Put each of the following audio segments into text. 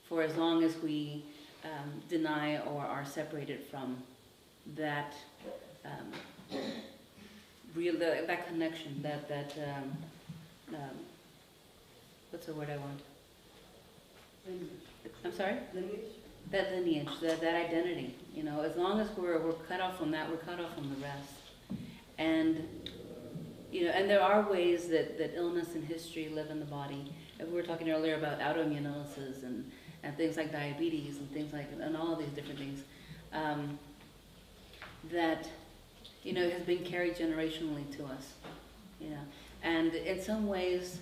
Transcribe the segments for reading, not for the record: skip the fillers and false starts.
for as long as we deny or are separated from that that connection, what's the word I want? Lineage. I'm sorry? Lineage. That lineage, that identity. You know, as long as we're cut off from that, we're cut off from the rest. And you know, and there are ways that illness and history live in the body. And we were talking earlier about autoimmune illnesses and things like diabetes and things like, and all of these different things that, you know, has been carried generationally to us. You know, and in some ways,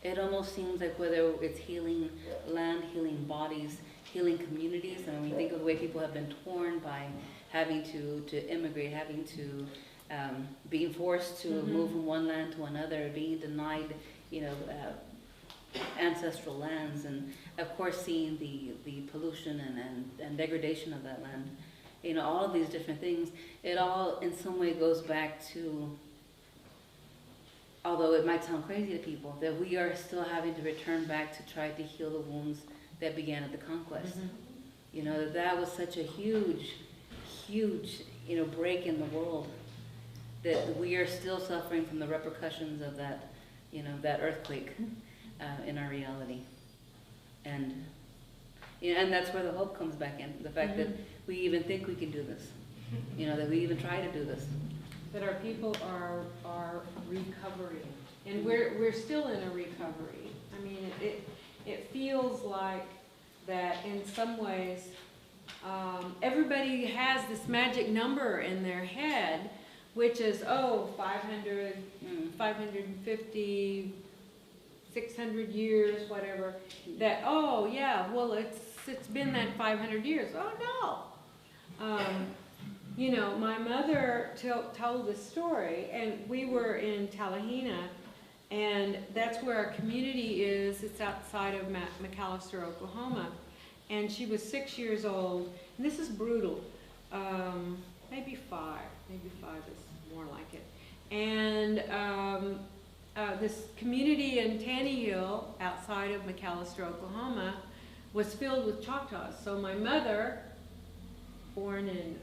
it almost seems like whether it's healing land, healing bodies, healing communities, and when we think of the way people have been torn by having to immigrate, having to being forced to move from one land to another, being denied, you know, ancestral lands, and of course seeing the pollution and degradation of that land. You know, all of these different things, it all in some way goes back to, although it might sound crazy to people, that we are still having to return back to try to heal the wounds that began at the conquest. You know, that was such a huge, huge, you know, break in the world, that we are still suffering from the repercussions of that, you know, that earthquake in our reality. And, you know, and that's where the hope comes back in, the fact that we even think we can do this, you know, that we even try to do this. That our people are recovering, and we're still in a recovery. I mean, it feels like that in some ways everybody has this magic number in their head, which is 500, 550, 600 years, whatever. That yeah, well it's been that 500 years. Oh no. You know, my mother told this story, and we were in Talahina, and that's where our community is. It's outside of McAllister, Oklahoma. And she was 6 years old, and this is brutal. Maybe five is more like it. And this community in Tanny Hill, outside of McAllister, Oklahoma, was filled with Choctaws. So my mother, born in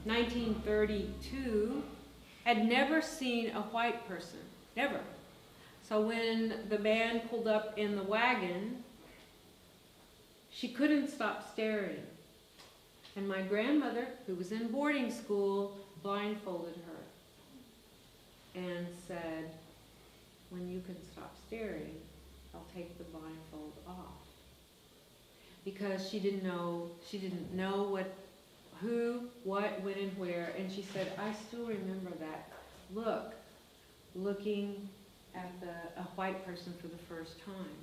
1932, had never seen a white person, never. So when the band pulled up in the wagon, she couldn't stop staring. And my grandmother, who was in boarding school, blindfolded her and said, when you can stop staring, I'll take the blindfold off. Because she didn't know what, who, what, when, and where. And she said, I still remember that looking at a white person for the first time.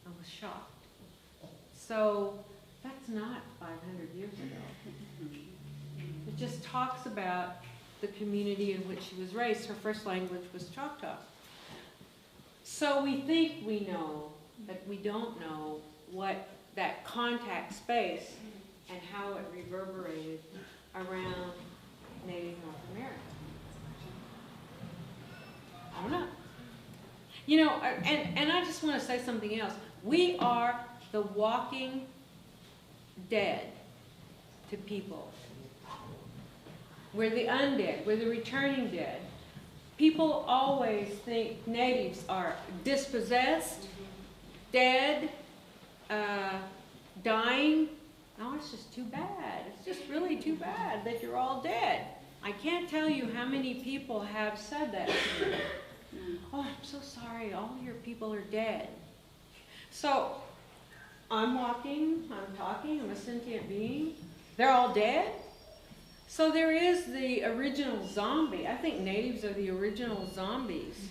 I was shocked. So that's not 500 years ago. It just talks about the community in which she was raised. Her first language was Choctaw. So we think we know, but we don't know what that contact space and how it reverberated around Native North America. I don't know. You know, and I just want to say something else. We are the walking dead to people. We're the undead. We're the returning dead. People always think natives are dispossessed, dead, dying. Oh, it's just too bad. It's just really too bad that you're all dead. I can't tell you how many people have said that to me. Oh, I'm so sorry. All your people are dead. So I'm walking, I'm talking, I'm a sentient being. They're all dead? So there is the original zombie. I think natives are the original zombies.